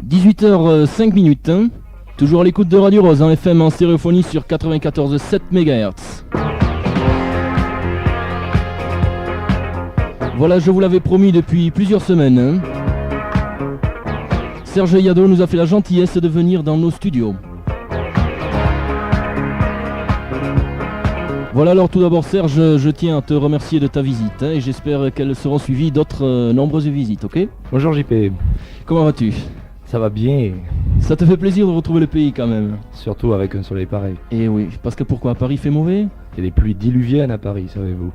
18h05, hein. Toujours à l'écoute de Radio Rose en FM en stéréophonie sur 94,7 MHz. Voilà, je vous l'avais promis depuis plusieurs semaines, hein. Serge Yado nous a fait la gentillesse de venir dans nos studios. Voilà, alors tout d'abord Serge, je tiens à te remercier de ta visite, hein, et j'espère qu'elles seront suivies d'autres nombreuses visites, ok? Bonjour JP. Comment vas-tu? Ça va bien. Ça te fait plaisir de retrouver le pays quand même? Surtout avec un soleil pareil. Eh oui, parce que pourquoi? Paris fait mauvais? Il y a des pluies diluviennes à Paris, savez-vous.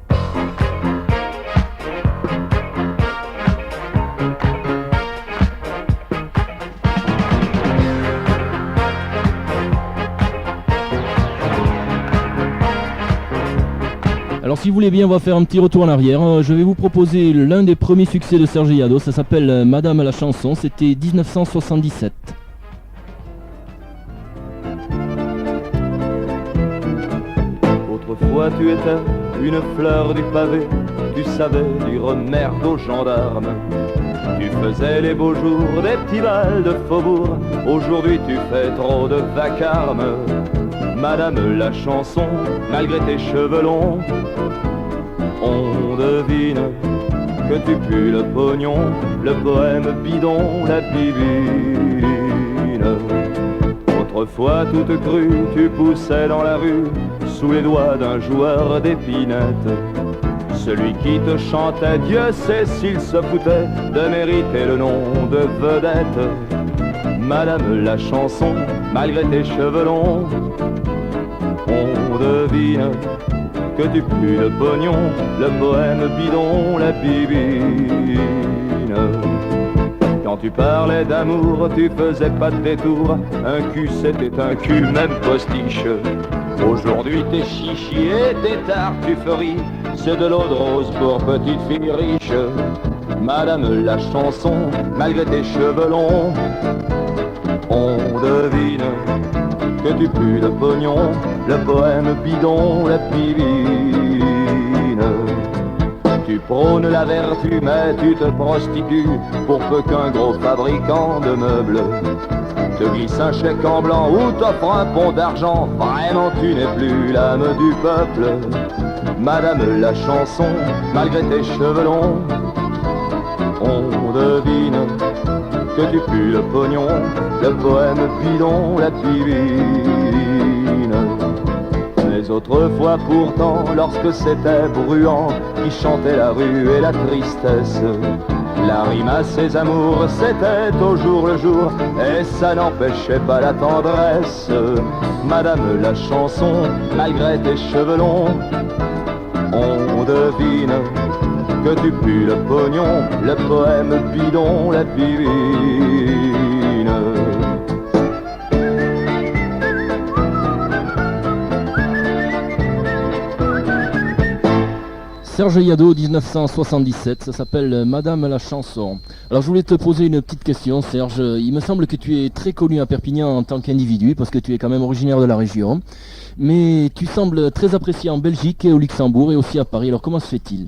Alors si vous voulez bien, on va faire un petit retour en arrière. Je vais vous proposer l'un des premiers succès de Serge Yado, ça s'appelle Madame la chanson, c'était 1977. Autrefois tu étais une fleur du pavé, tu savais dire merde aux gendarmes. Tu faisais les beaux jours des petits bals de faubourg, aujourd'hui tu fais trop de vacarme. Madame la chanson, malgré tes cheveux longs, on devine que tu pues le pognon, le poème bidon, la bibine. Autrefois toute crue, tu poussais dans la rue, sous les doigts d'un joueur d'épinette. Celui qui te chantait, Dieu sait s'il se foutait de mériter le nom de vedette. Madame la chanson, malgré tes cheveux longs, on devine que tu pues le pognon, le poème bidon, la bibine. Quand tu parlais d'amour, tu faisais pas de détour, un cul c'était un cul, même postiche. Aujourd'hui t'es chichi et t'es tartufferie, c'est de l'eau de rose pour petite fille riche. Madame la chanson, malgré tes cheveux longs, on devine que tu pues le pognon, le poème bidon, la bibine. Tu prônes la vertu mais tu te prostitues pour peu qu'un gros fabricant de meubles te glisse un chèque en blanc ou t'offre un pont d'argent. Vraiment tu n'es plus l'âme du peuple. Madame la chanson, malgré tes cheveux longs, on devine que tu pues le pognon, le poème bidon, la bibine. Mais autrefois pourtant, lorsque c'était Bruant qui chantait la rue et la tristesse, la rime à ses amours, c'était au jour le jour, et ça n'empêchait pas la tendresse. Madame la chanson, malgré tes cheveux longs, on devine que tu pues le pognon, le poème bidon, la bibine. Serge Yado, 1977, ça s'appelle Madame la chanson. Alors je voulais te poser une petite question Serge, il me semble que tu es très connu à Perpignan en tant qu'individu, parce que tu es quand même originaire de la région, mais tu sembles très apprécié en Belgique et au Luxembourg et aussi à Paris, alors comment se fait-il?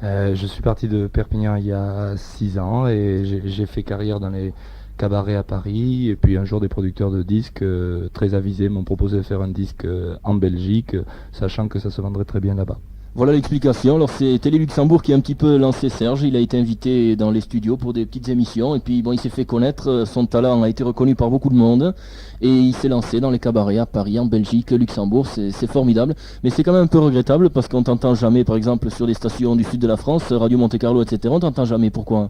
Je suis parti de Perpignan il y a 6 ans et j'ai fait carrière dans les cabarets à Paris. Et puis un jour des producteurs de disques très avisés m'ont proposé de faire un disque en Belgique, sachant que ça se vendrait très bien là-bas. Voilà l'explication. Alors c'est Télé Luxembourg qui a un petit peu lancé Serge, il a été invité dans les studios pour des petites émissions et puis bon, il s'est fait connaître, son talent a été reconnu par beaucoup de monde et il s'est lancé dans les cabarets à Paris, en Belgique, Luxembourg, c'est formidable, mais c'est quand même un peu regrettable parce qu'on t'entend jamais, par exemple sur des stations du sud de la France, Radio Monte Carlo, etc., on t'entend jamais, pourquoi?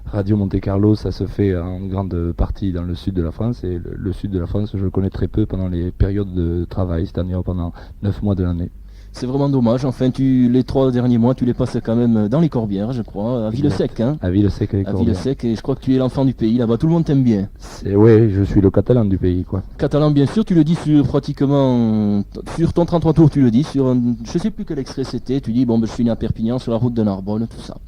Radio Monte Carlo, ça se fait en grande partie dans le sud de la France, et le sud de la France je le connais très peu pendant les périodes de travail, c'est-à-dire pendant 9 mois de l'année. C'est vraiment dommage, enfin les 3 derniers mois tu les passes quand même dans les Corbières, je crois, à Villesec, hein. À Villesec avec Corbières. À Villesec, et je crois que tu es l'enfant du pays, là-bas tout le monde t'aime bien. Oui, je suis le catalan du pays, quoi. Catalan bien sûr, tu le dis sur pratiquement, sur ton 33 tours tu le dis, sur je sais plus quel extrait c'était, tu dis bon ben, je suis né à Perpignan, sur la route de Narbonne, tout ça.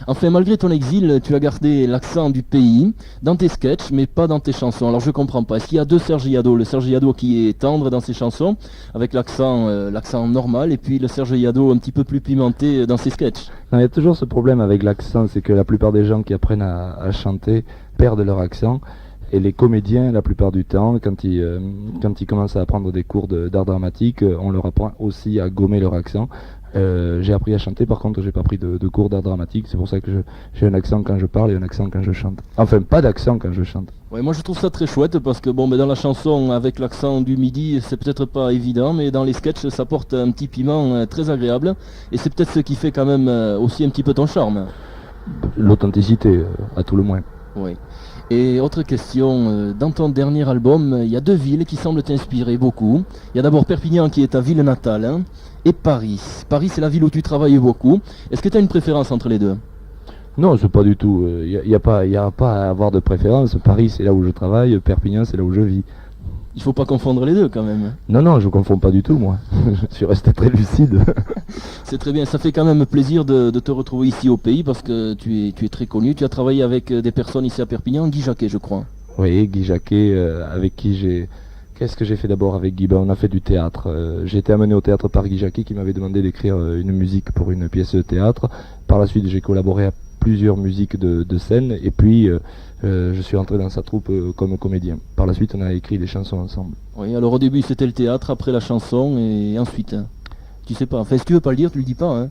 Enfin malgré ton exil, tu as gardé l'accent du pays dans tes sketchs, mais pas dans tes chansons, alors je comprends pas, est-ce qu'il y a deux Serge Yado, le Serge Yado qui est tendre dans ses chansons, avec l'accent normal, et puis le Serge Yado un petit peu plus pimenté dans ses sketchs? Non, il y a toujours ce problème avec l'accent, c'est que la plupart des gens qui apprennent à chanter perdent leur accent. Et les comédiens, la plupart du temps, quand ils commencent à apprendre des cours d'art dramatique, on leur apprend aussi à gommer leur accent. J'ai appris à chanter, par contre j'ai pas pris de cours d'art dramatique, c'est pour ça que j'ai un accent quand je parle et un accent quand je chante. Enfin, pas d'accent quand je chante. Ouais, moi je trouve ça très chouette parce que bon, dans la chanson avec l'accent du midi, c'est peut-être pas évident, mais dans les sketchs ça porte un petit piment très agréable et c'est peut-être ce qui fait quand même aussi un petit peu ton charme. L'authenticité, à tout le moins. Oui. Et autre question, dans ton dernier album, il y a deux villes qui semblent t'inspirer beaucoup. Il y a d'abord Perpignan qui est ta ville natale, hein, et Paris. Paris c'est la ville où tu travailles beaucoup. Est-ce que tu as une préférence entre les deux? Non, c'est pas du tout. Il n'y a pas à avoir de préférence. Paris c'est là où je travaille, Perpignan c'est là où je vis. Il faut pas confondre les deux quand même. Non, je confonds pas du tout moi. Je suis resté très lucide. C'est très bien, ça fait quand même plaisir de te retrouver ici au pays parce que tu es très connu. Tu as travaillé avec des personnes ici à Perpignan, Guy Jacquet je crois. Oui, Guy Jacquet, avec qui j'ai... Qu'est-ce que j'ai fait d'abord avec Guy? On a fait du théâtre. J'ai été amené au théâtre par Guy Jacquet qui m'avait demandé d'écrire une musique pour une pièce de théâtre. Par la suite j'ai collaboré à plusieurs musiques de scène et puis je suis entré dans sa troupe comme comédien. Par la suite on a écrit des chansons ensemble. Oui, alors au début c'était le théâtre, après la chanson et ensuite... Tu sais pas, enfin si tu veux pas le dire, tu le dis pas, hein.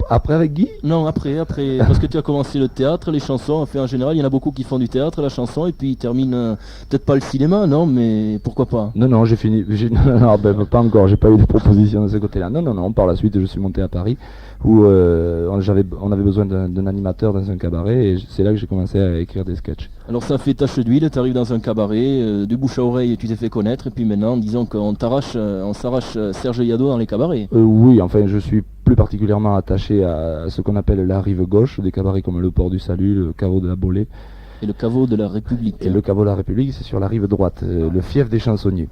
Après avec Guy? Non, après, parce que tu as commencé le théâtre, les chansons, enfin en général, il y en a beaucoup qui font du théâtre, la chanson, et puis ils terminent, peut-être pas le cinéma, non, mais pourquoi pas? Non, j'ai fini, non, pas encore, j'ai pas eu de proposition de ce côté-là. Non, par la suite je suis monté à Paris, où on avait besoin d'un animateur dans un cabaret, et c'est là que j'ai commencé à écrire des sketchs. Alors ça fait tache d'huile, tu arrives dans un cabaret, du bouche à oreille, tu t'es fait connaître, et puis maintenant, disons qu'on s'arrache Serge Yadot dans les cabarets. Oui, enfin je suis plus particulièrement attaché à ce qu'on appelle la rive gauche, des cabarets comme le Port du Salut, le Caveau de la Bolée. Et le caveau de la République. Et le Caveau de la République, c'est sur la rive droite, le fief des chansonniers.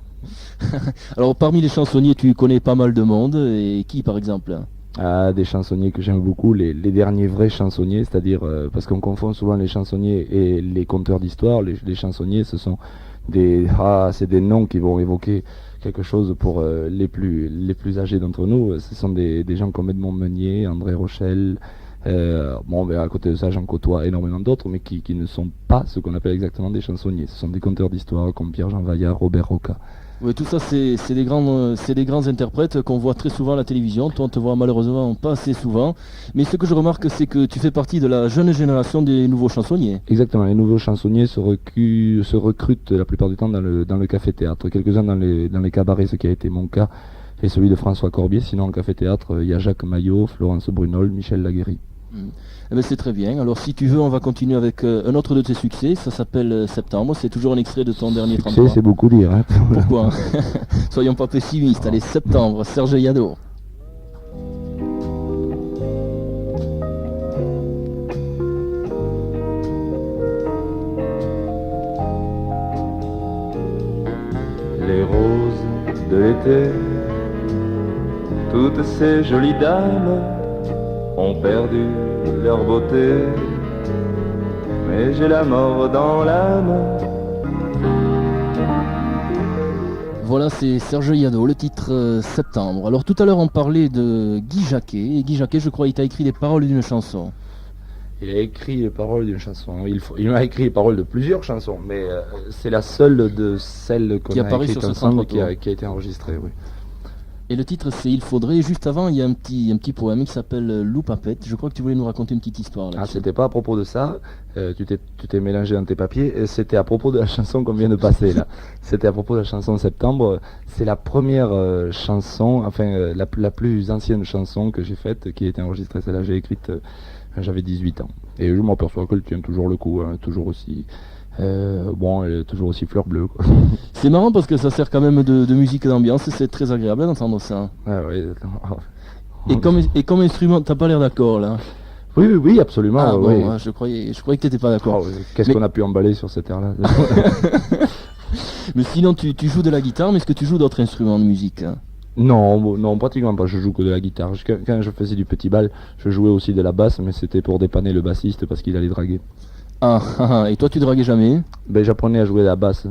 Alors parmi les chansonniers, tu connais pas mal de monde, et qui par exemple? Des chansonniers que j'aime beaucoup, les derniers vrais chansonniers, c'est-à-dire, parce qu'on confond souvent les chansonniers et les conteurs d'histoire, les chansonniers ce sont c'est des noms qui vont évoquer quelque chose pour les plus âgés d'entre nous. Ce sont des gens comme Edmond Meunier, André Rochelle, à côté de ça j'en côtoie énormément d'autres, mais qui ne sont pas ce qu'on appelle exactement des chansonniers. Ce sont des conteurs d'histoire comme Pierre-Jean Vaillard, Robert Roca. Oui, tout ça, c'est des grands interprètes qu'on voit très souvent à la télévision. Toi, on te voit malheureusement pas assez souvent. Mais ce que je remarque, c'est que tu fais partie de la jeune génération des nouveaux chansonniers. Exactement, les nouveaux chansonniers se recrutent la plupart du temps dans le café-théâtre. Quelques-uns dans les cabarets, ce qui a été mon cas, et celui de François Corbier. Sinon, en café-théâtre, il y a Jacques Maillot, Florence Brunol, Michel Laguéry. Eh ben, c'est très bien. Alors si tu veux, on va continuer avec un autre de tes succès. Ça s'appelle Septembre. C'est toujours un extrait de ton dernier 33. C'est beaucoup dire. Hein. Pourquoi? Soyons pas pessimistes. Allez, Septembre, Serge Yadot. Les roses de l'été, toutes ces jolies dames ont perdu leur beauté, mais j'ai la mort dans l'âme. Voilà, c'est Serge Yadot, le titre Septembre. Alors tout à l'heure on parlait de Guy Jacquet, et Guy Jacquet, je crois, il t'a écrit des paroles d'une chanson. Il a écrit les paroles d'une chanson. Il m'a écrit les paroles de plusieurs chansons, mais c'est la seule de celles qu'on a écrites ensemble qui a été enregistrée. Oui. Et le titre c'est Il faudrait. Juste avant, il y a un petit poème qui s'appelle Loup Papette. Je crois que tu voulais nous raconter une petite histoire là. C'était pas à propos de ça. Tu t'es mélangé dans tes papiers. C'était à propos de la chanson qu'on vient de passer là. C'était à propos de la chanson Septembre. C'est la première chanson, enfin la plus ancienne chanson que j'ai faite, qui a été enregistrée. Celle-là, j'ai écrite. J'avais 18 ans. Et je m'aperçois qu'elle tient toujours le coup, hein, toujours aussi... elle est toujours aussi fleur bleue. Quoi. C'est marrant parce que ça sert quand même de musique d'ambiance, c'est très agréable d'entendre ça. Ah, oui. Et comme instrument, t'as pas l'air d'accord là? Oui, absolument. Ah, oui. Bon, je croyais que t'étais pas d'accord. Qu'est-ce qu'on a pu emballer sur cette air-là? Mais sinon, tu joues de la guitare, mais est-ce que tu joues d'autres instruments de musique hein? Non, pratiquement pas. Je joue que de la guitare. Quand je faisais du petit bal, je jouais aussi de la basse, mais c'était pour dépanner le bassiste parce qu'il allait draguer. Et toi tu draguais jamais? J'apprenais à jouer la basse.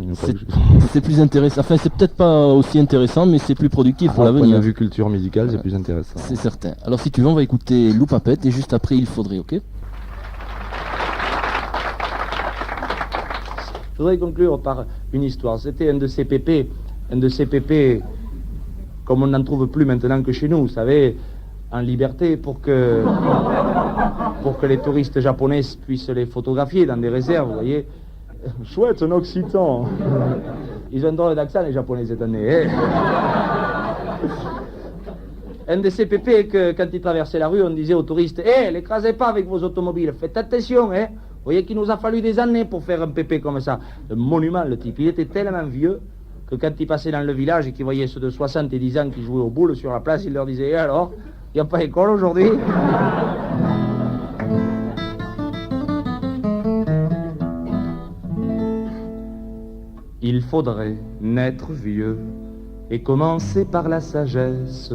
C'est plus intéressant. Enfin, c'est peut-être pas aussi intéressant, mais c'est plus productif pour l'avenir. Point de vue culture musicale, c'est plus intéressant. C'est certain. Alors si tu veux, on va écouter Loup Papette et juste après Il faudrait, ok? voudrais conclure par une histoire. C'était un de ces pépés, comme on n'en trouve plus maintenant que chez nous, vous savez, en liberté, pour que les touristes japonais puissent les photographier dans des réserves, vous voyez. Chouette, un occitan. Ils ont un drôle d'accent, les japonais, cette année. Un de ces pépés que, quand ils traversaient la rue, on disait aux touristes, l'écrasez pas avec vos automobiles, faites attention, hein. Vous voyez qu'il nous a fallu des années pour faire un pépé comme ça. Un monument, le type. Il était tellement vieux que quand il passait dans le village et qu'il voyait ceux de 70 ans qui jouaient aux boules sur la place, il leur disait, alors, il n'y a pas école aujourd'hui? Il faudrait naître vieux et commencer par la sagesse,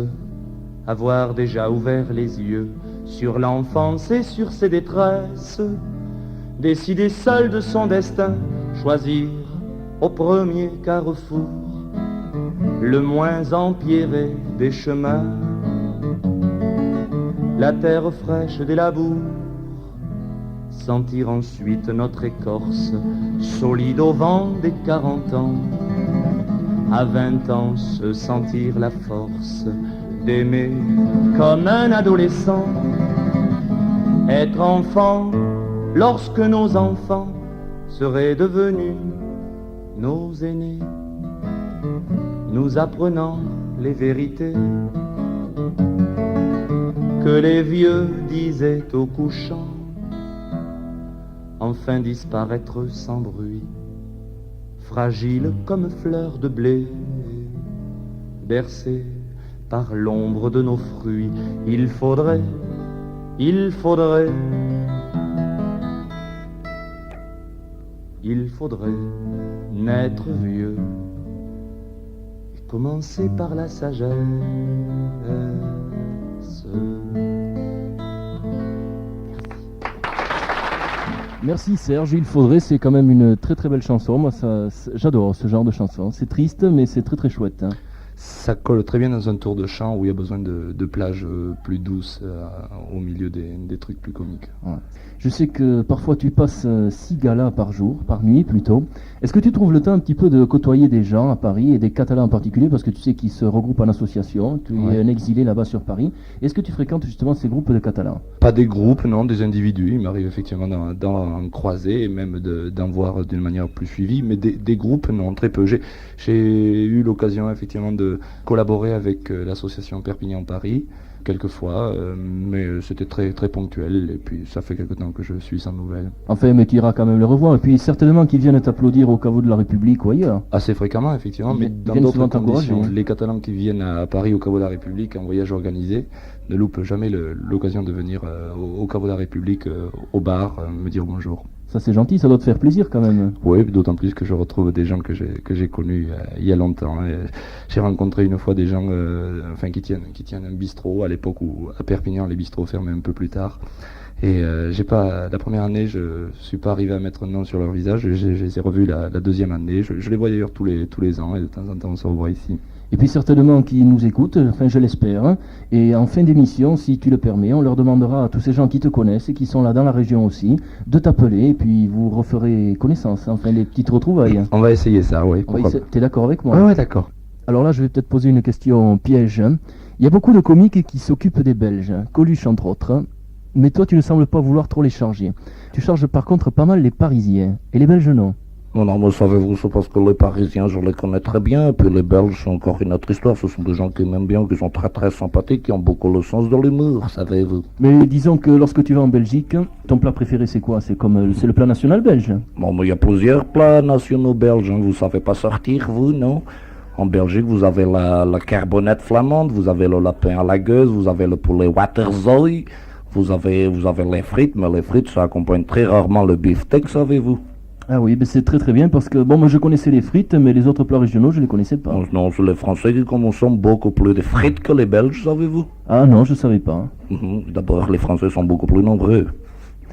avoir déjà ouvert les yeux sur l'enfance et sur ses détresses, décider seul de son destin, choisir au premier carrefour le moins empierré des chemins, la terre fraîche des labours, sentir ensuite notre écorce solide au vent des 40 ans, à 20 ans se sentir la force d'aimer comme un adolescent, être enfant lorsque nos enfants seraient devenus nos aînés, nous apprenant les vérités que les vieux disaient au couchant, enfin disparaître sans bruit, fragile comme fleur de blé, bercée par l'ombre de nos fruits. Il faudrait naître vieux et commencer par la sagesse. Merci Serge, il faudrait, c'est quand même une très très belle chanson, moi j'adore ce genre de chanson, c'est triste mais c'est très très chouette. Hein. Ça colle très bien dans un tour de chant où il y a besoin de plages plus douces au milieu des trucs plus comiques. Ouais. Je sais que parfois tu passes 6 galas par jour, par nuit plutôt. Est-ce que tu trouves le temps un petit peu de côtoyer des gens à Paris et des Catalans en particulier parce que tu sais qu'ils se regroupent en association, tu es un exilé là-bas sur Paris. Est-ce que tu fréquentes justement ces groupes de Catalans? Pas des groupes, non, des individus. Il m'arrive effectivement d'en croiser et même d'en voir d'une manière plus suivie, mais des groupes, non, très peu. J'ai eu l'occasion effectivement de collaborer avec l'association Perpignan Paris quelquefois, mais c'était très très ponctuel et puis ça fait quelque temps que je suis sans nouvelles. Enfin, mais tu iras quand même le revoir et puis certainement qu'ils viennent t'applaudir au caveau de la République ou ailleurs. Assez fréquemment effectivement, mais dans d'autres conditions. Les Catalans qui viennent à Paris au caveau de la République en voyage organisé ne loupent jamais l'occasion de venir au caveau de la République, au bar, me dire bonjour. Ça c'est gentil, ça doit te faire plaisir quand même. Oui, d'autant plus que je retrouve des gens que j'ai connus il y a longtemps. J'ai rencontré une fois des gens qui tiennent un bistrot à l'époque où à Perpignan les bistrots fermaient un peu plus tard. Et la première année je suis pas arrivé à mettre un nom sur leur visage. Je les ai revus la deuxième année. Je les vois d'ailleurs tous les ans et de temps en temps on se revoit ici. Et puis certainement qu'ils nous écoutent, enfin je l'espère, hein. Et en fin d'émission, si tu le permets, on leur demandera à tous ces gens qui te connaissent et qui sont là dans la région aussi, de t'appeler et puis vous referez connaissance, enfin les petites retrouvailles. On va essayer ça, oui. T'es d'accord avec moi? Ouais, d'accord. Alors là, je vais peut-être poser une question piège. Il y a beaucoup de comiques qui s'occupent des Belges, Coluche entre autres, mais toi tu ne sembles pas vouloir trop les charger. Tu charges par contre pas mal les Parisiens, et les Belges non. Non, mais savez-vous, c'est parce que les Parisiens, je les connais très bien, et puis les Belges, c'est encore une autre histoire. Ce sont des gens qui m'aiment bien, qui sont très très sympathiques, qui ont beaucoup le sens de l'humour, savez-vous. Mais disons que lorsque tu vas en Belgique, ton plat préféré c'est quoi? C'est le plat national belge? Bon, mais il y a plusieurs plats nationaux belges, hein. Vous savez pas sortir, vous, non? En Belgique, vous avez la carbonette flamande, vous avez le lapin à la gueuse, vous avez le poulet waterzooi, vous avez les frites, mais les frites, ça accompagne très rarement le beefsteak, savez-vous. Ah oui, ben c'est très très bien parce que, bon, moi je connaissais les frites, mais les autres plats régionaux, je les connaissais pas. Non, c'est les Français qui consomment beaucoup plus de frites que les Belges, savez-vous? Ah non, je savais pas. D'abord, les Français sont beaucoup plus nombreux.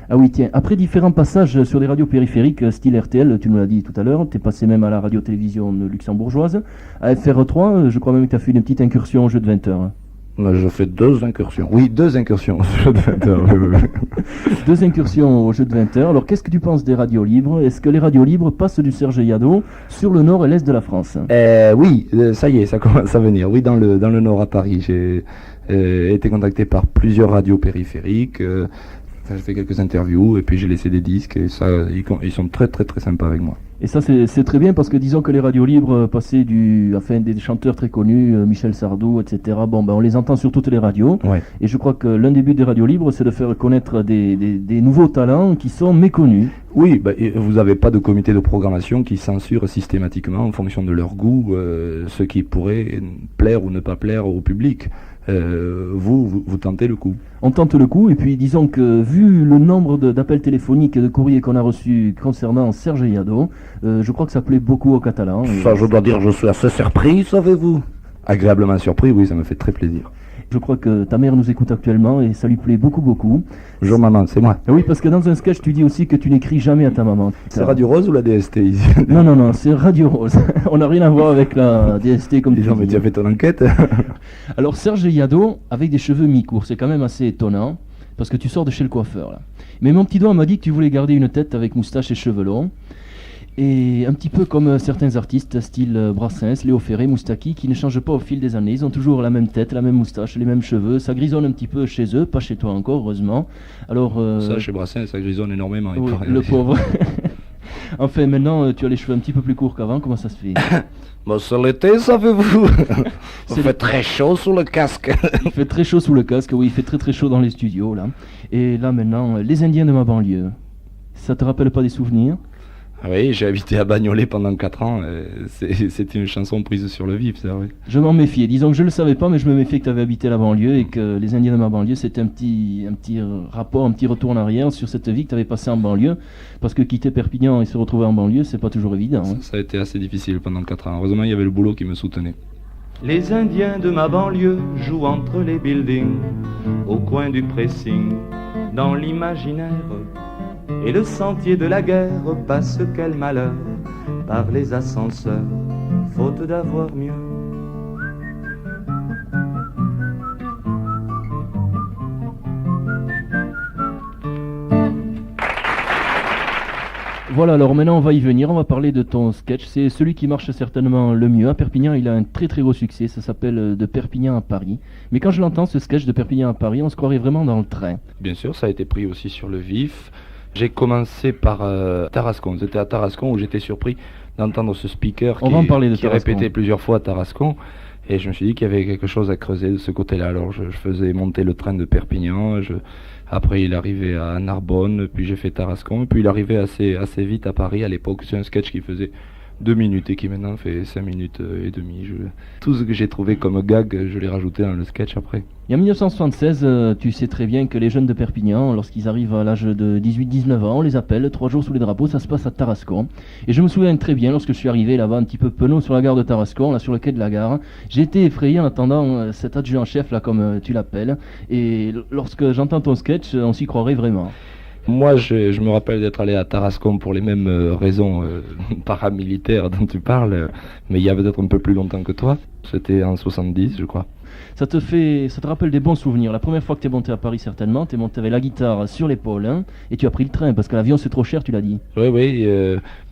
Ah oui, tiens, après différents passages sur des radios périphériques, style RTL, tu nous l'as dit tout à l'heure, t'es passé même à la radio-télévision luxembourgeoise, à FR3, je crois même que t'as fait une petite incursion au jeu de 20h. Mais je fais 2 incursions. Oui, 2 incursions au jeu de 20h. Oui. 2 incursions au jeu de 20h. Alors qu'est-ce que tu penses des radios libres? Est-ce que les radios libres passent du Serge Yadot sur le nord et l'est de la France? Oui, ça y est, ça commence à venir. Oui, dans le nord à Paris, j'ai été contacté par plusieurs radios périphériques. J'ai fait quelques interviews et puis j'ai laissé des disques et ça, ils sont très très très sympas avec moi. Et ça c'est très bien parce que disons que les radios libres passaient des chanteurs très connus, Michel Sardou, etc. Bon ben on les entend sur toutes les radios. Ouais. Et je crois que l'un des buts des radios libres c'est de faire connaître des nouveaux talents qui sont méconnus. Oui, vous n'avez pas de comité de programmation qui censure systématiquement en fonction de leur goût ce qui pourrait plaire ou ne pas plaire au public. Vous tentez le coup. On tente le coup et puis disons que vu le nombre d'appels téléphoniques et de courriers qu'on a reçus concernant Serge Yadot, je crois que ça plaît beaucoup aux Catalans. Ça, je dois dire, je suis assez surpris, savez-vous. Agréablement surpris, oui, ça me fait très plaisir. Je crois que ta mère nous écoute actuellement et ça lui plaît beaucoup, beaucoup. Bonjour maman, c'est moi. Oui, parce que dans un sketch, tu dis aussi que tu n'écris jamais à ta maman. C'est Radio Rose ou la DST ici? Non, c'est Radio Rose. On n'a rien à voir avec la DST comme tu Mais dis. tu as fait ton enquête? Alors Serge Yadot, avec des cheveux mi-courts, c'est quand même assez étonnant, parce que tu sors de chez le coiffeur là. Mais mon petit doigt m'a dit que tu voulais garder une tête avec moustache et cheveux longs. Et un petit peu comme certains artistes, style Brassens, Léo Ferré, Moustaki, qui ne changent pas au fil des années. Ils ont toujours la même tête, la même moustache, les mêmes cheveux. Ça grisonne un petit peu chez eux, pas chez toi encore, heureusement. Alors, Ça, chez Brassens, ça grisonne énormément. oui, le pauvre. Enfin, maintenant, tu as les cheveux un petit peu plus courts qu'avant. Comment ça se fait? Bon, c'est l'été, savez-vous. Il fait très chaud sous le casque. Il fait très chaud sous le casque, oui, il fait très très chaud dans les studios, là. Et là, maintenant, les Indiens de ma banlieue. Ça te rappelle pas des souvenirs? Oui, j'ai habité à Bagnolet pendant 4 ans. C'est une chanson prise sur le vif, c'est vrai. Je m'en méfiais. Disons que je le savais pas, mais je me méfiais que tu avais habité la banlieue et que les Indiens de ma banlieue, c'était un petit rapport, un petit retour en arrière sur cette vie que tu avais passée en banlieue. Parce que quitter Perpignan et se retrouver en banlieue, c'est pas toujours évident. Hein. Ça a été assez difficile pendant 4 ans. Heureusement, il y avait le boulot qui me soutenait. Les Indiens de ma banlieue jouent entre les buildings, au coin du pressing, dans l'imaginaire. Et le sentier de la guerre passe quel malheur par les ascenseurs, faute d'avoir mieux. Voilà, alors maintenant on va y venir, on va parler de ton sketch. C'est celui qui marche certainement le mieux. À Perpignan, il a un très très gros succès, ça s'appelle De Perpignan à Paris. Mais quand je l'entends, ce sketch de Perpignan à Paris, on se croirait vraiment dans le train. Bien sûr, ça a été pris aussi sur le vif. J'ai commencé par Tarascon. C'était à Tarascon où j'étais surpris d'entendre ce speaker qui répétait plusieurs fois Tarascon. Et je me suis dit qu'il y avait quelque chose à creuser de ce côté-là. Alors je faisais monter le train de Perpignan. Après il arrivait à Narbonne, puis j'ai fait Tarascon. Puis il arrivait assez vite à Paris à l'époque. C'est un sketch qui faisait 2 minutes et qui maintenant fait 5 minutes et demie. Tout ce que j'ai trouvé comme gag, je l'ai rajouté dans le sketch après. Et en 1976, tu sais très bien que les jeunes de Perpignan, lorsqu'ils arrivent à l'âge de 18-19 ans, on les appelle 3 jours sous les drapeaux, ça se passe à Tarascon. Et je me souviens très bien, lorsque je suis arrivé là-bas, un petit peu penaud sur la gare de Tarascon, là sur le quai de la gare, j'ai été effrayé en attendant cet adjudant-chef, là comme tu l'appelles. Et lorsque j'entends ton sketch, on s'y croirait vraiment. Moi, je me rappelle d'être allé à Tarascon pour les mêmes raisons paramilitaires dont tu parles, mais il y a peut-être un peu plus longtemps que toi. C'était en 70, je crois. Ça te rappelle des bons souvenirs. La première fois que tu es monté à Paris, certainement, tu es monté avec la guitare sur l'épaule, hein, et tu as pris le train, parce que l'avion c'est trop cher, tu l'as dit. Oui,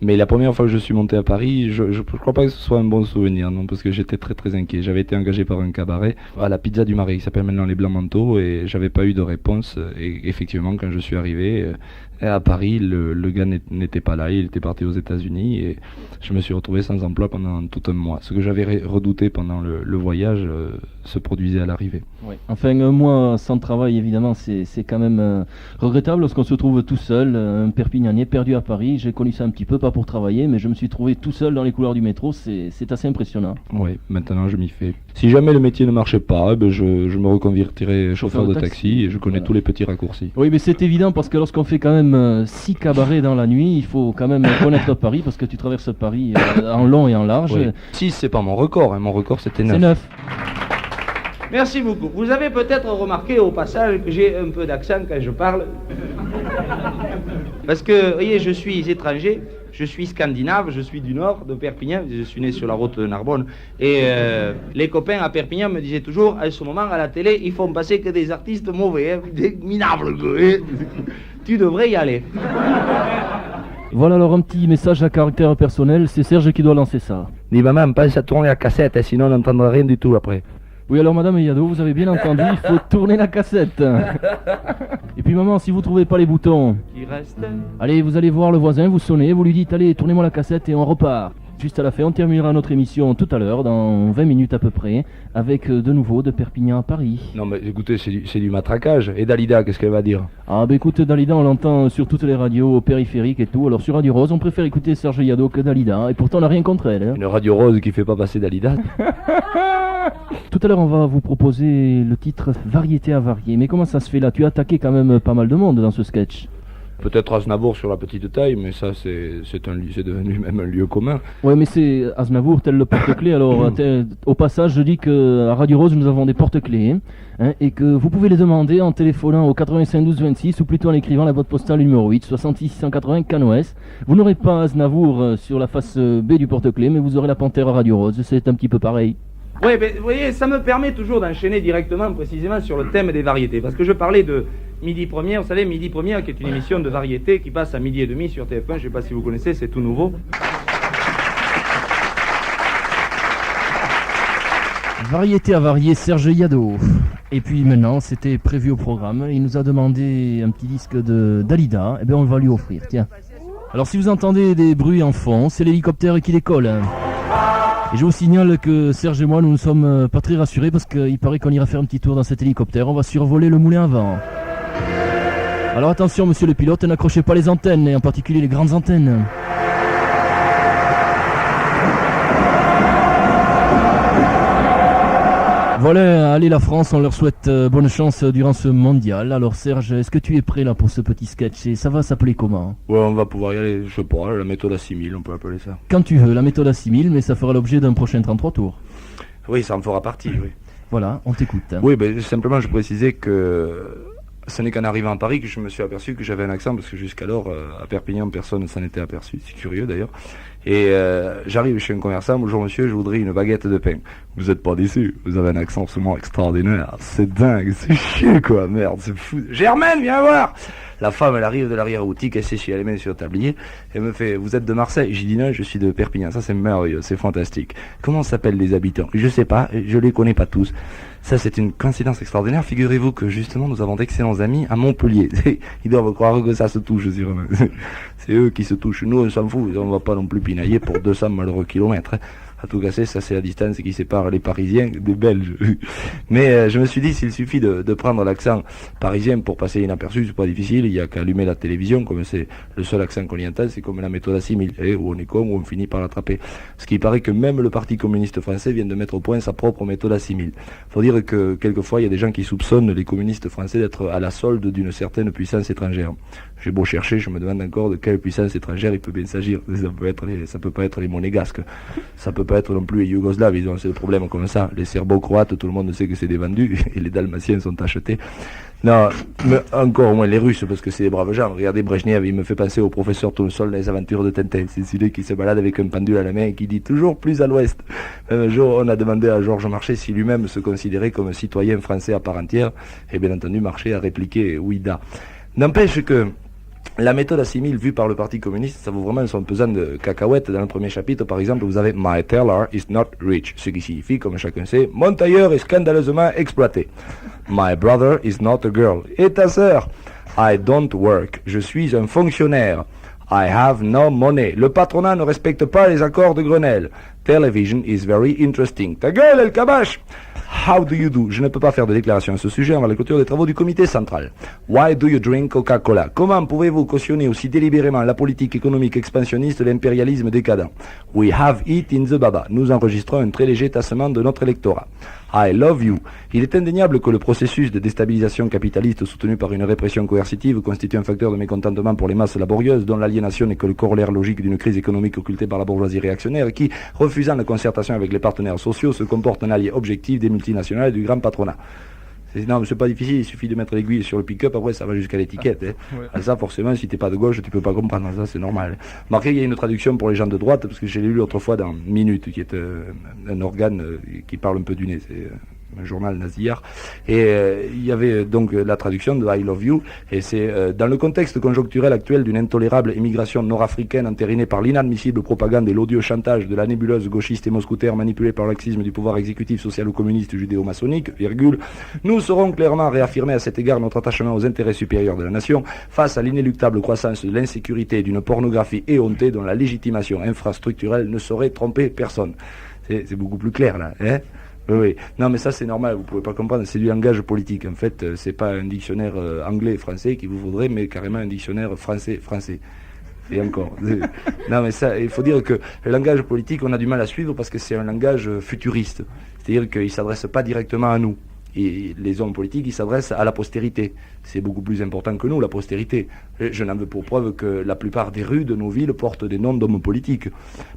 mais la première fois que je suis monté à Paris, je crois pas que ce soit un bon souvenir, non, parce que j'étais très très inquiet. J'avais été engagé par un cabaret à la Pizza du Marais, qui s'appelle maintenant les Blancs Manteaux, et j'avais pas eu de réponse. Et effectivement, quand je suis arrivé à Paris, le gars n'était pas là, il était parti aux États-Unis, et je me suis retrouvé sans emploi pendant tout un mois. Ce que j'avais redouté pendant le voyage se produisait à l'arrivée. Oui. Enfin, un mois sans travail, évidemment, c'est quand même regrettable lorsqu'on se trouve tout seul, un Perpignanais perdu à Paris. J'ai connu ça un petit peu, pas pour travailler, mais je me suis trouvé tout seul dans les couloirs du métro. C'est assez impressionnant. Oui, maintenant je m'y fais. Si jamais le métier ne marchait pas, je me reconvertirai chauffeur de taxi et je connais tous les petits raccourcis. Oui, mais c'est évident parce que lorsqu'on fait quand même 6 cabarets dans la nuit, il faut quand même connaître Paris parce que tu traverses Paris en long et en large. Oui. 6, c'est pas mon record, hein. Mon record c'était 9. C'est 9. Merci beaucoup. Vous avez peut-être remarqué au passage que j'ai un peu d'accent quand je parle. Parce que, vous voyez, je suis étranger, je suis scandinave, je suis du nord, de Perpignan, je suis né sur la route de Narbonne. Et les copains à Perpignan me disaient toujours, à ce moment, à la télé, ils font passer que des artistes mauvais, hein, des minables. Tu devrais y aller. Voilà alors un petit message à caractère personnel, c'est Serge qui doit lancer ça. Dis maman, pense à tourner la cassette, sinon on n'entendra rien du tout après. Oui alors madame Yado, vous avez bien entendu, il faut tourner la cassette. Et puis maman, si vous trouvez pas les boutons, Qui reste. allez, vous allez voir le voisin, vous sonnez, vous lui dites allez, tournez-moi la cassette et on repart. Juste à la fin, on terminera notre émission tout à l'heure, dans 20 minutes à peu près, avec de nouveau de Perpignan à Paris. Non mais écoutez, c'est du matraquage. Et Dalida, qu'est-ce qu'elle va dire? Ah bah écoute, Dalida, on l'entend sur toutes les radios périphériques et tout, alors sur Radio Rose, on préfère écouter Serge Yado que Dalida, et pourtant on n'a rien contre elle. Hein. Une radio rose qui fait pas passer Dalida. Tout à l'heure, on va vous proposer le titre Variété à varier. Mais comment ça se fait là? Tu as attaqué quand même pas mal de monde dans ce sketch. Peut-être Aznavour sur la petite taille, mais ça c'est devenu même un lieu commun. Ouais, mais c'est Aznavour tel le porte-clés. Alors, au passage, je dis que à Radio Rose, nous avons des porte-clés, hein, et que vous pouvez les demander en téléphonant au 85 12 26 ou plutôt en écrivant la boîte postale numéro 8, 66 680 Cannes-Ouest. Vous n'aurez pas Aznavour sur la face B du porte-clés, mais vous aurez la panthère à Radio Rose. C'est un petit peu pareil. Oui, mais vous voyez, ça me permet toujours d'enchaîner directement, précisément, sur le thème des variétés. Parce que je parlais de Midi Première, vous savez, Midi Première, qui est une émission de variété qui passe à 12h30 sur TF1, je ne sais pas si vous connaissez, c'est tout nouveau. Variété à varier, Serge Yado. Et puis maintenant, c'était prévu au programme, il nous a demandé un petit disque de Dalida, et bien on va lui offrir, tiens. Alors si vous entendez des bruits en fond, c'est l'hélicoptère qui décolle. Hein. Et je vous signale que Serge et moi, nous ne sommes pas très rassurés parce qu'il paraît qu'on ira faire un petit tour dans cet hélicoptère. On va survoler le moulin à vent. Alors attention, monsieur le pilote, n'accrochez pas les antennes, et en particulier les grandes antennes. Voilà, allez la France, on leur souhaite bonne chance durant ce mondial. Alors Serge, est-ce que tu es prêt là pour ce petit sketch? Et ça va s'appeler comment? Ouais, on va pouvoir y aller, je sais pas, la méthode à 6000, on peut appeler ça. Quand tu veux, la méthode à 6000, mais ça fera l'objet d'un prochain 33 tours. Oui, ça en fera partie, oui. Voilà, on t'écoute. Hein. Oui, ben simplement je précisais que ce n'est qu'en arrivant à Paris que je me suis aperçu que j'avais un accent, parce que jusqu'alors, à Perpignan, personne ne s'en était aperçu, c'est curieux d'ailleurs. Et j'arrive chez un commerçant, bonjour monsieur, je voudrais une baguette de pain. Vous n'êtes pas déçu, vous avez un accent absolument extraordinaire, c'est dingue, c'est chier quoi, merde, c'est fou. Germaine, viens voir. La femme, elle arrive de l'arrière-boutique, elle s'essuie les mains sur le tablier, elle me fait, vous êtes de Marseille? J'ai dit non, je suis de Perpignan, ça c'est merveilleux, c'est fantastique. Comment s'appellent les habitants? Je sais pas, je les connais pas tous. Ça c'est une coïncidence extraordinaire, figurez-vous que justement nous avons d'excellents amis à Montpellier. Ils doivent croire que ça se touche, sûrement. C'est eux qui se touchent, nous on s'en fout, on va pas non plus pinailler pour 200 malheureux kilomètres. À tout casser, ça c'est la distance qui sépare les Parisiens des Belges. Mais je me suis dit, s'il suffit de prendre l'accent parisien pour passer inaperçu, c'est pas difficile, il y a qu'à allumer la télévision, comme c'est le seul accent qu'on y entend, c'est comme la méthode à 6000, où on est con, où on finit par l'attraper. Ce qui paraît que même le Parti communiste français vient de mettre au point sa propre méthode à 6000. Faut dire que quelquefois, il y a des gens qui soupçonnent les communistes français d'être à la solde d'une certaine puissance étrangère. J'ai beau chercher, je me demande encore de quelle puissance étrangère il peut bien s'agir. Ça peut pas être les monégasques. Ça peut pas être non plus les Yougoslaves. Ils ont assez de problèmes comme ça. Les Serbo-Croates, tout le monde sait que c'est des vendus. Et les Dalmatiens sont achetés. Non, mais encore moins les Russes, parce que c'est des braves gens. Regardez Brejnev, il me fait penser au professeur Tournesol dans les aventures de Tintin. C'est celui qui se balade avec un pendule à la main et qui dit toujours plus à l'ouest. Un jour, on a demandé à Georges Marchais si lui-même se considérait comme un citoyen français à part entière. Et bien entendu, Marchais a répliqué oui, da. N'empêche que la méthode à 6000 vue par le Parti communiste, ça vaut vraiment son pesant de cacahuètes. Dans le premier chapitre, par exemple, vous avez « My tailor is not rich », ce qui signifie, comme chacun sait, « Mon tailleur est scandaleusement exploité ». « My brother is not a girl ». « Et ta sœur ?»« I don't work ». « Je suis un fonctionnaire ». « I have no money ». Le patronat ne respecte pas les accords de Grenelle. « Television is very interesting ». « Ta gueule, El Kabash !»« How do you do ?» Je ne peux pas faire de déclaration à ce sujet avant la clôture des travaux du comité central. « Why do you drink Coca-Cola ?» Comment pouvez-vous cautionner aussi délibérément la politique économique expansionniste de l'impérialisme décadent? « We have it in the baba » Nous enregistrons un très léger tassement de notre électorat. I love you. Il est indéniable que le processus de déstabilisation capitaliste soutenu par une répression coercitive constitue un facteur de mécontentement pour les masses laborieuses, dont l'aliénation n'est que le corollaire logique d'une crise économique occultée par la bourgeoisie réactionnaire qui, refusant la concertation avec les partenaires sociaux, se comporte en allié objectif des multinationales et du grand patronat. Non, mais c'est pas difficile, il suffit de mettre l'aiguille sur le pick-up, après ça va jusqu'à l'étiquette. Ça, forcément, si t'es pas de gauche, tu peux pas comprendre, ça c'est normal. Marquez, il y a une traduction pour les gens de droite, parce que j'ai lu l'autre fois dans Minute, qui est un organe qui parle un peu du nez. C'est un journal nasillard, et il y avait donc la traduction de I Love You, et c'est dans le contexte conjoncturel actuel d'une intolérable immigration nord-africaine entérinée par l'inadmissible propagande et l'odieux chantage de la nébuleuse gauchiste et mousquetaire manipulée par le laxisme du pouvoir exécutif social-communiste judéo-maçonnique, nous saurons clairement réaffirmer à cet égard notre attachement aux intérêts supérieurs de la nation face à l'inéluctable croissance de l'insécurité et d'une pornographie éhontée dont la légitimation infrastructurelle ne saurait tromper personne. C'est beaucoup plus clair là, hein? Oui. Non, mais ça c'est normal, vous pouvez pas comprendre, c'est du langage politique. En fait, c'est pas un dictionnaire anglais-français qui vous faudrait, mais carrément un dictionnaire français-français. Et encore. Non, mais ça, il faut dire que le langage politique, on a du mal à suivre parce que c'est un langage futuriste. C'est-à-dire qu'il s'adresse pas directement à nous. Et les hommes politiques, ils s'adressent à la postérité. C'est beaucoup plus important que nous, la postérité. Je n'en veux pour preuve que la plupart des rues de nos villes portent des noms d'hommes politiques.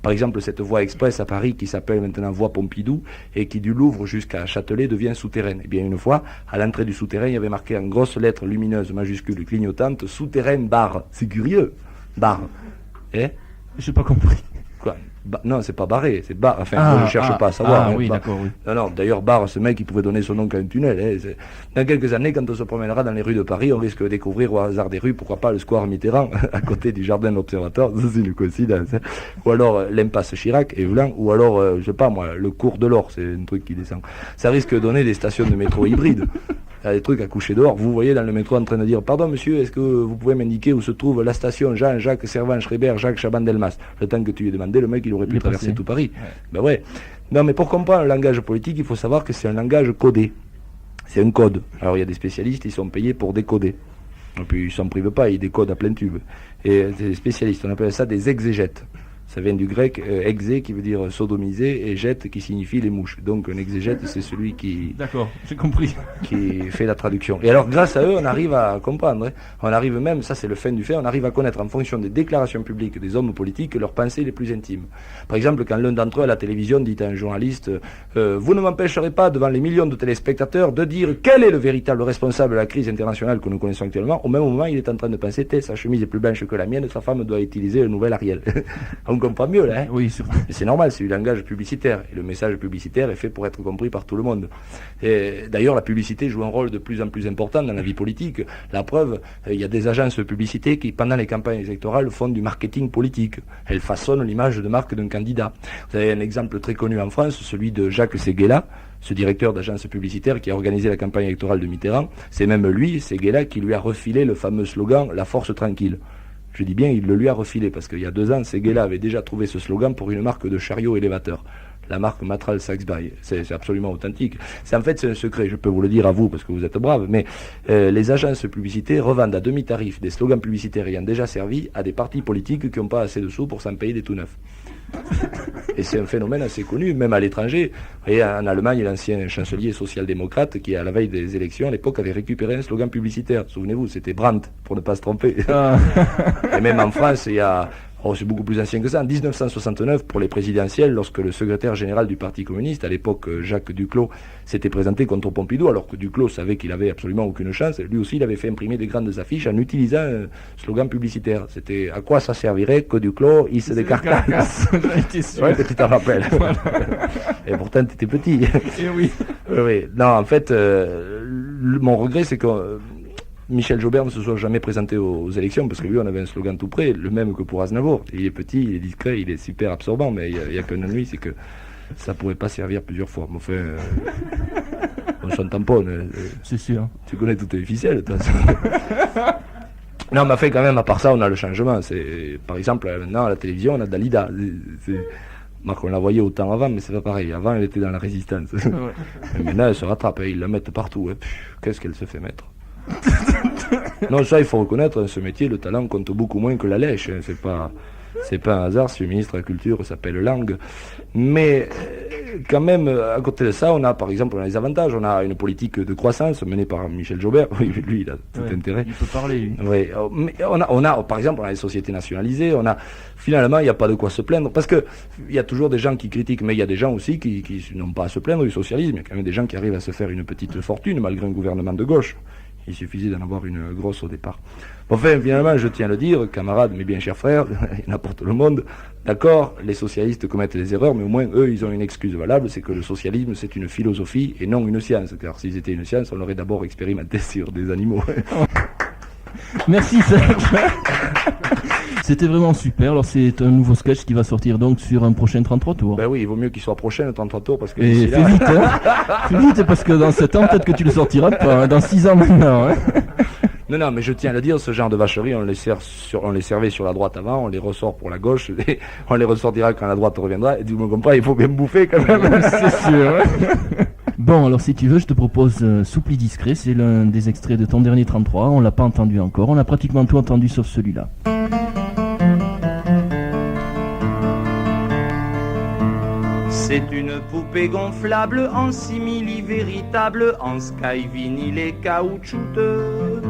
Par exemple, cette voie express à Paris qui s'appelle maintenant voie Pompidou et qui du Louvre jusqu'à Châtelet devient souterraine. Eh bien, une fois, à l'entrée du souterrain, il y avait marqué en grosses lettres lumineuses, majuscules, clignotantes, souterrain barre. C'est curieux. Barre. J'ai pas compris. Quoi? Non, c'est pas barré, c'est barre. Enfin, je ne cherche pas à savoir. Oui, d'accord, oui. Non, d'ailleurs, barre, ce mec, il pouvait donner son nom qu'à un tunnel. Dans quelques années, quand on se promènera dans les rues de Paris, on risque de découvrir au hasard des rues, pourquoi pas le square Mitterrand, à côté du jardin de l'Observatoire, ça c'est une coïncidence. Ou alors l'impasse Chirac et Blanc, ou alors, je sais pas moi, le cours de l'Or, c'est un truc qui descend. Ça risque de donner des stations de métro hybrides. Il y a des trucs à coucher dehors. Vous voyez dans le métro en train de dire « Pardon monsieur, est-ce que vous pouvez m'indiquer où se trouve la station Jean-Jacques Servan-Schreiber, Jacques Chaban-Delmas ?» Le temps que tu lui ai demandé, le mec il aurait pu traverser tout Paris. Ouais. Ben ouais. Non mais pour comprendre le langage politique, il faut savoir que c'est un langage codé. C'est un code. Alors il y a des spécialistes, ils sont payés pour décoder. Et puis ils s'en privent pas, ils décodent à plein tube. Et des spécialistes, on appelle ça des exégètes. Ça vient du grec exé qui veut dire sodomiser et jette qui signifie les mouches. Donc un exégète c'est celui qui... D'accord, j'ai compris. Qui fait la traduction. Et alors grâce à eux on arrive à comprendre. On arrive même, ça c'est le fin du fait, on arrive à connaître en fonction des déclarations publiques des hommes politiques leurs pensées les plus intimes. Par exemple quand l'un d'entre eux à la télévision dit à un journaliste vous ne m'empêcherez pas devant les millions de téléspectateurs de dire quel est le véritable responsable de la crise internationale que nous connaissons actuellement. Au même moment il est en train de penser sa chemise est plus blanche que la mienne, sa femme doit utiliser le nouvel Ariel. On comprend mieux là, hein. Oui, surtout. C'est normal, c'est du langage publicitaire. Et le message publicitaire est fait pour être compris par tout le monde. Et d'ailleurs, la publicité joue un rôle de plus en plus important dans la vie politique. La preuve, il y a des agences de publicité qui, pendant les campagnes électorales, font du marketing politique. Elles façonnent l'image de marque d'un candidat. Vous avez un exemple très connu en France, celui de Jacques Séguéla, ce directeur d'agence publicitaire qui a organisé la campagne électorale de Mitterrand. C'est même lui, Séguéla, qui lui a refilé le fameux slogan « La force tranquille ». Je dis bien, il le lui a refilé, parce qu'il y a 2 ans, Séguéla avait déjà trouvé ce slogan pour une marque de chariot élévateur. La marque Matral Saxby. C'est absolument authentique. C'est un secret, je peux vous le dire à vous, parce que vous êtes braves, mais les agences de publicité revendent à demi-tarif des slogans publicitaires ayant déjà servi à des partis politiques qui n'ont pas assez de sous pour s'en payer des tout neufs. Et c'est un phénomène assez connu, même à l'étranger. Vous voyez, en Allemagne, l'ancien chancelier social-démocrate, qui à la veille des élections, à l'époque, avait récupéré un slogan publicitaire. Souvenez-vous, c'était Brandt, pour ne pas se tromper. Et même en France, il y a... Oh, c'est beaucoup plus ancien que ça. En 1969, pour les présidentielles, lorsque le secrétaire général du Parti communiste, à l'époque Jacques Duclos, s'était présenté contre Pompidou, alors que Duclos savait qu'il avait absolument aucune chance, lui aussi, il avait fait imprimer des grandes affiches en utilisant un slogan publicitaire. C'était « À quoi ça servirait que Duclos, il se décarcasse ?» Ouais, que tu t'en rappelles. Voilà. Et pourtant, tu étais petit. Et oui. Oui. Non, en fait, mon regret, c'est que... Michel Joubert ne se soit jamais présenté aux élections parce que lui on avait un slogan tout près, le même que pour Aznavour. Il est petit, il est discret, il est super absorbant, mais il n'y a qu'un ennui, c'est que ça pourrait pas servir plusieurs fois. Mais enfin, on s'en tamponne. C'est sûr. Tu connais toutes les ficelles, toi. Non, mais enfin, quand même, à part ça, on a le changement. C'est, par exemple, maintenant à la télévision, on a Dalida. Marc, on la voyait autant avant, mais c'est pas pareil. Avant, elle était dans la résistance. Ouais. Mais maintenant, elle se rattrape, ils la mettent partout. Qu'est-ce qu'elle se fait mettre? Non, ça il faut reconnaître, ce métier, le talent compte beaucoup moins que la lèche. C'est pas... C'est pas un hasard si le ministre de la Culture s'appelle Lang. Mais quand même, à côté de ça, on a par exemple les avantages. On a une politique de croissance menée par Michel Joubert. Oui, lui, il a tout intérêt. Il peut parler, lui. Oui, mais on a, par exemple, on a les sociétés nationalisées. Finalement, il n'y a pas de quoi se plaindre. Parce que il y a toujours des gens qui critiquent, mais il y a des gens aussi qui n'ont pas à se plaindre du socialisme. Il y a quand même des gens qui arrivent à se faire une petite fortune malgré un gouvernement de gauche. Il suffisait d'en avoir une grosse au départ. Enfin, finalement, je tiens à le dire, camarades, mes bien chers frères, il n'importe le monde, d'accord, les socialistes commettent des erreurs, mais au moins, eux, ils ont une excuse valable, c'est que le socialisme, c'est une philosophie et non une science. Car s'ils étaient une science, on l'aurait d'abord expérimenté sur des animaux. Merci Serge. C'était vraiment super. Alors c'est un nouveau sketch qui va sortir donc sur un prochain 33 tours. Ben oui, il vaut mieux qu'il soit prochain, le 33 tours, parce que Et fais vite, hein. Fais vite, parce que dans 7 ans, peut-être que tu le sortiras pas, hein. Dans 6 ans maintenant. Hein. Non, mais je tiens à le dire, ce genre de vacheries, on les servait sur la droite avant, on les ressort pour la gauche, et on les ressortira quand la droite reviendra, et tu me comprends, il faut bien me bouffer quand même. C'est sûr. Bon, alors si tu veux, je te propose Soupli discret, c'est l'un des extraits de ton dernier 33, on l'a pas entendu encore, on a pratiquement tout entendu sauf celui-là. C'est une poupée gonflable en simili véritable, en sky vinyle et caoutchouteux.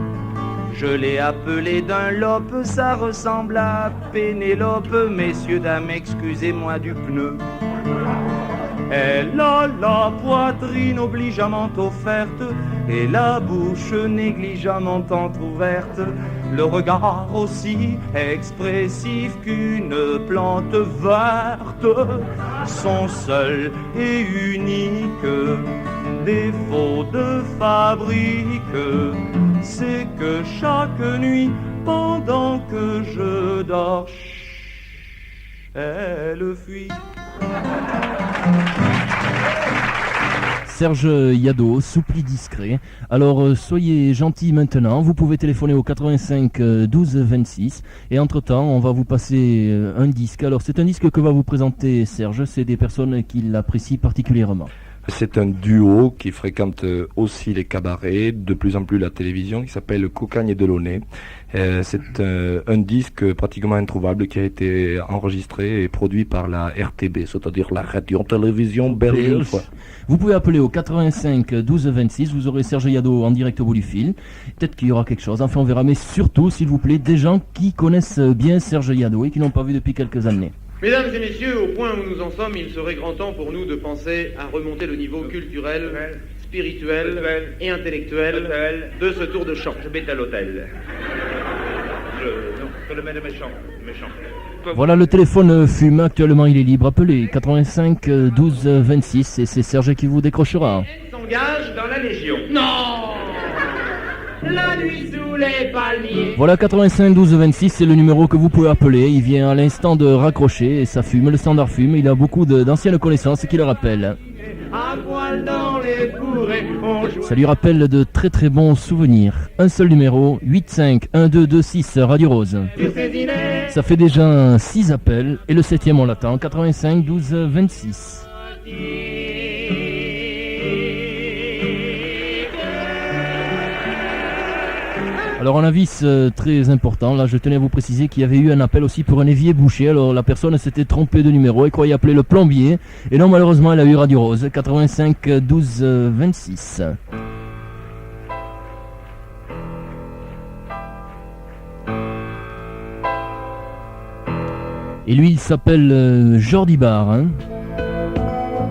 Je l'ai appelée d'un lope, ça ressemble à Pénélope. Messieurs, dames, excusez-moi du pneu. Elle a la poitrine obligeamment offerte et la bouche négligemment entrouverte. Le regard aussi expressif qu'une plante verte. Son seul et unique défaut de fabrique, c'est que chaque nuit, pendant que je dors, elle fuit. Serge Yado, Soupli discret. Alors soyez gentils maintenant, vous pouvez téléphoner au 85 12 26 et entre-temps on va vous passer un disque. Alors c'est un disque que va vous présenter Serge, c'est des personnes qui l'apprécient particulièrement. C'est un duo qui fréquente aussi les cabarets, de plus en plus la télévision, qui s'appelle Cocagne et Delaunay. C'est un disque pratiquement introuvable qui a été enregistré et produit par la RTB, c'est-à-dire la radio-télévision belge. Vous pouvez appeler au 85 12 26, vous aurez Serge Yado en direct au bout du fil. Peut-être qu'il y aura quelque chose, enfin on verra, mais surtout, s'il vous plaît, des gens qui connaissent bien Serge Yado et qui n'ont pas vu depuis quelques années. Mesdames et messieurs, au point où nous en sommes, il serait grand temps pour nous de penser à remonter le niveau culturel, spirituel et intellectuel de ce tour de chant. Je vais à l'hôtel. Je le mets de méchant. Voilà, le téléphone fume, actuellement il est libre. Appelez 85 12 26 et c'est Serge qui vous décrochera. Elle s'engage dans la Légion. Non! La nuit sous les palmiers. Voilà, 85 12 26, c'est le numéro que vous pouvez appeler. Il vient à l'instant de raccrocher et ça fume, le standard fume. Il a beaucoup d'anciennes connaissances qui le rappellent. À poil dans les fourrés, on joue. Ça lui rappelle de très très bons souvenirs. Un seul numéro, 85 12 26 Radio Rose. Sur ces dîners, Ça fait déjà 6 appels et le 7e on l'attend, 85 12 26. Alors un avis très important, là je tenais à vous préciser qu'il y avait eu un appel aussi pour un évier bouché. Alors la personne s'était trompée de numéro et croyait appeler le plombier. Et non, malheureusement elle a eu Radio Rose, 85 12 26. Et lui il s'appelle Jordi Bar, hein.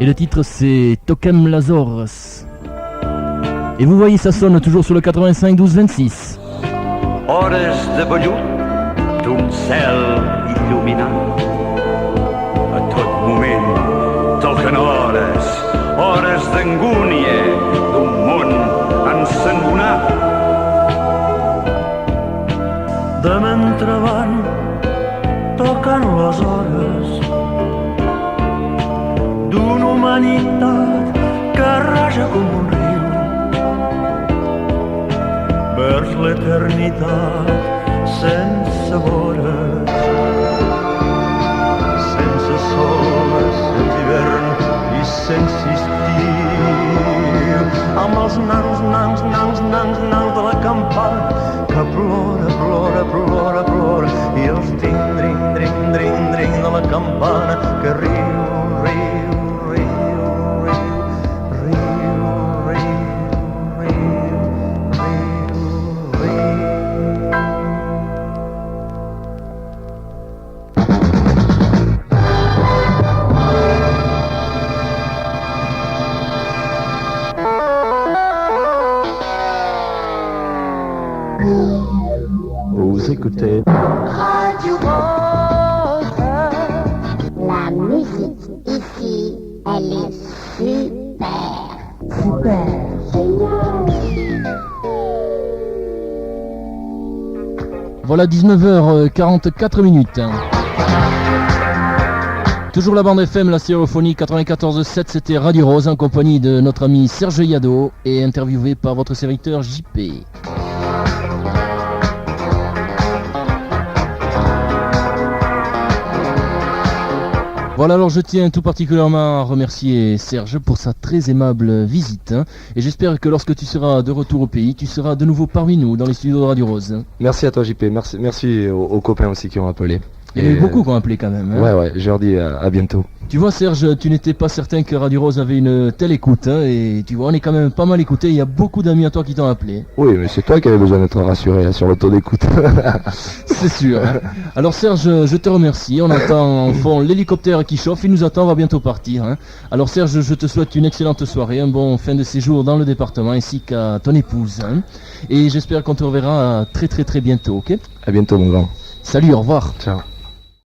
Et le titre c'est Tokem Lazors. Et vous voyez ça sonne toujours sur le 85 12 26. Hores de vellut d'un cel il·luminat. A tot moment toquen hores d'angúnia d'un món ensangonat. De mentre van tocant les hores d'una humanitat que raja com un riu vers l'eternitat sense vores, sense sol, sense hivern i sense estiu, amb els nans de la campana que plora i els dring Havana, que Rio, Rio, Rio, Rio, Rio, Rio, Rio, Rio, Vous écoutez Radio Rose. La musique ici, elle est super. Super. Génial. Voilà 19h44 minutes. Toujours la bande FM, la stéréophonie 94.7, c'était Radio Rose en compagnie de notre ami Serge Yado et interviewé par votre serviteur JP. Voilà, alors je tiens tout particulièrement à remercier Serge pour sa très aimable visite, et j'espère que lorsque tu seras de retour au pays, tu seras de nouveau parmi nous dans les studios de Radio Rose. Merci à toi JP, merci aux copains aussi qui ont appelé. Il y en a eu beaucoup qui ont appelé quand même. Ouais, je leur dis à bientôt. Tu vois Serge, tu n'étais pas certain que Radio Rose avait une telle écoute, et tu vois, on est quand même pas mal écouté, il y a beaucoup d'amis à toi qui t'ont appelé. Oui, mais c'est toi qui avais besoin d'être rassuré là, sur le taux d'écoute. C'est sûr. Alors Serge, je te remercie, on entend en fond l'hélicoptère qui chauffe, il nous attend, on va bientôt partir. Alors Serge, je te souhaite une excellente soirée, un bon fin de séjour dans le département, ainsi qu'à ton épouse. Et j'espère qu'on te reverra très très très bientôt, ok? À bientôt mon grand. Salut, au revoir. Ciao.